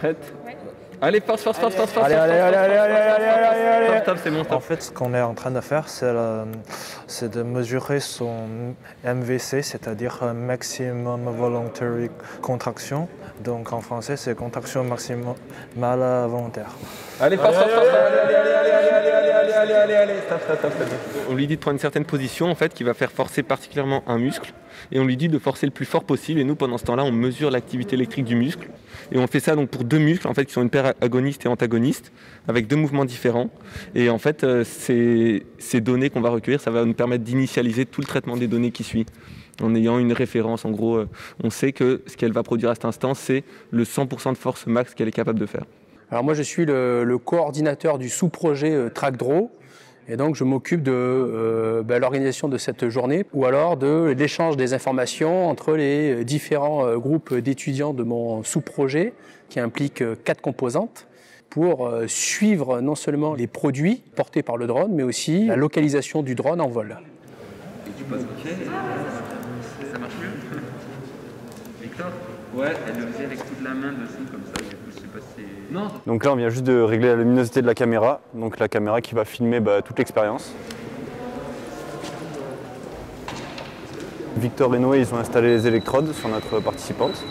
prête? Allez, force. Allez. Stop, c'est bon, stop. En fait, ce qu'on est en train de faire, c'est de mesurer son MVC, c'est-à-dire Maximum Voluntary Contraction. Donc en français, c'est contraction maximale volontaire. Allez, force. Allez, stop. On lui dit de prendre une certaine position en fait qui va faire forcer particulièrement un muscle et on lui dit de forcer le plus fort possible et nous pendant ce temps-là on mesure l'activité électrique du muscle et on fait ça donc pour deux muscles en fait qui sont une paire agoniste et antagoniste avec deux mouvements différents et en fait ces données qu'on va recueillir ça va nous permettre d'initialiser tout le traitement des données qui suit. En ayant une référence, en gros, on sait que ce qu'elle va produire à cet instant, c'est le 100% de force max qu'elle est capable de faire. Alors moi je suis le coordinateur du sous-projet TrackDraw et donc je m'occupe de l'organisation de cette journée ou alors de l'échange des informations entre les différents groupes d'étudiants de mon sous-projet qui implique 4 composantes pour suivre non seulement les produits portés par le drone mais aussi la localisation du drone en vol. Et tu passes OK. Ça marche mieux. Victor? Ouais, elle le faisait avec toute la main dessous comme ça, du coup je sais pas si c'est... Non. Donc là on vient juste de régler la luminosité de la caméra, donc la caméra qui va filmer toute l'expérience. Victor et Noé ils ont installé les électrodes sur notre participante.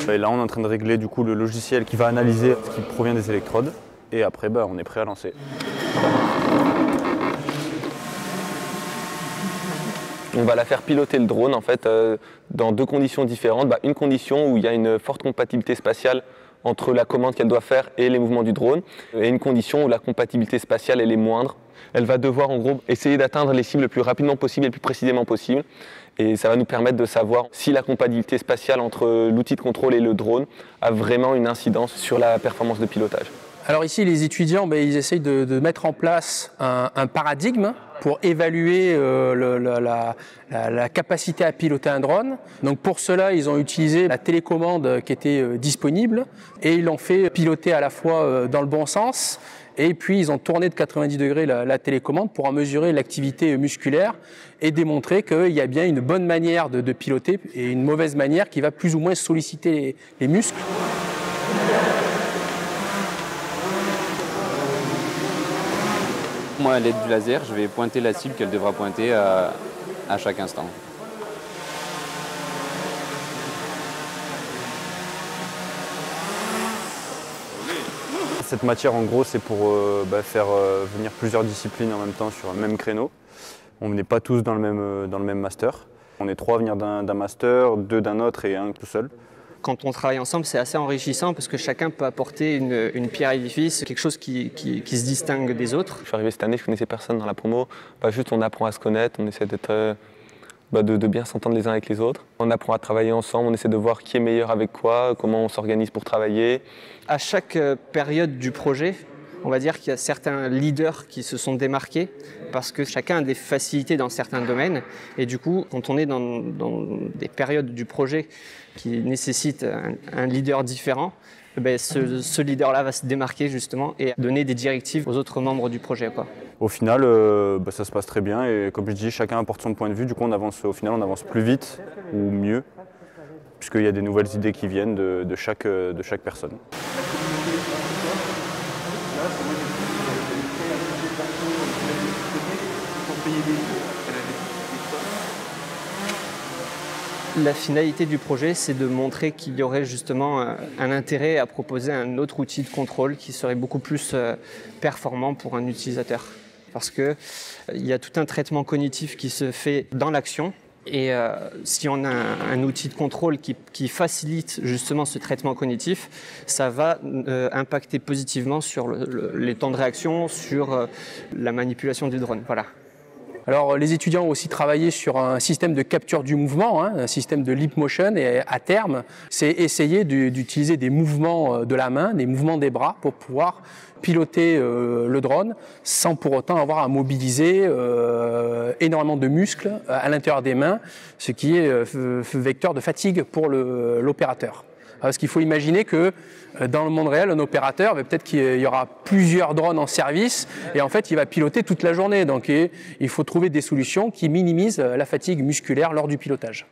Et là on est en train de régler du coup le logiciel qui va analyser ce qui provient des électrodes et après on est prêt à lancer. On va la faire piloter le drone en fait dans deux conditions différentes. Une condition où il y a une forte compatibilité spatiale entre la commande qu'elle doit faire et les mouvements du drone et une condition où la compatibilité spatiale elle est moindre. Elle va devoir en gros essayer d'atteindre les cibles le plus rapidement possible et le plus précisément possible et ça va nous permettre de savoir si la compatibilité spatiale entre l'outil de contrôle et le drone a vraiment une incidence sur la performance de pilotage. Alors ici, les étudiants, ils essayent de mettre en place un paradigme pour évaluer la capacité à piloter un drone. Donc pour cela, ils ont utilisé la télécommande qui était disponible et ils l'ont fait piloter à la fois dans le bon sens et puis ils ont tourné de 90 degrés la télécommande pour en mesurer l'activité musculaire et démontrer qu'il y a bien une bonne manière de piloter et une mauvaise manière qui va plus ou moins solliciter les muscles. Moi, à l'aide du laser, je vais pointer la cible qu'elle devra pointer à chaque instant. Cette matière, en gros, c'est pour faire venir plusieurs disciplines en même temps sur un même créneau. On n'est pas tous dans le même master. On est 3 à venir d'un master, 2 d'un autre et 1 tout seul. Quand on travaille ensemble, c'est assez enrichissant parce que chacun peut apporter une pierre à l'édifice, quelque chose qui se distingue des autres. Je suis arrivé cette année, je connaissais personne dans la promo. Juste on apprend à se connaître, on essaie de bien s'entendre les uns avec les autres. On apprend à travailler ensemble, on essaie de voir qui est meilleur avec quoi, comment on s'organise pour travailler. À chaque période du projet, on va dire qu'il y a certains leaders qui se sont démarqués parce que chacun a des facilités dans certains domaines. Et du coup, quand on est dans des périodes du projet qui nécessitent un leader différent, ce leader-là va se démarquer justement et donner des directives aux autres membres du projet, quoi. Au final, ça se passe très bien et comme je dis, chacun apporte son point de vue. Du coup, on avance plus vite ou mieux puisqu'il y a des nouvelles idées qui viennent de chaque personne. La finalité du projet, c'est de montrer qu'il y aurait justement un intérêt à proposer un autre outil de contrôle qui serait beaucoup plus performant pour un utilisateur. Parce qu'il y a tout un traitement cognitif qui se fait dans l'action. Et si on a un outil de contrôle qui facilite justement ce traitement cognitif, ça va impacter positivement sur les temps de réaction, sur la manipulation du drone. Voilà. Alors les étudiants ont aussi travaillé sur un système de capture du mouvement, un système de leap motion et à terme, c'est essayer d'utiliser des mouvements de la main, des mouvements des bras pour pouvoir piloter le drone sans pour autant avoir à mobiliser énormément de muscles à l'intérieur des mains, ce qui est vecteur de fatigue pour l'opérateur. Parce qu'il faut imaginer que dans le monde réel, un opérateur, peut-être qu'il y aura plusieurs drones en service et en fait, il va piloter toute la journée. Donc, il faut trouver des solutions qui minimisent la fatigue musculaire lors du pilotage.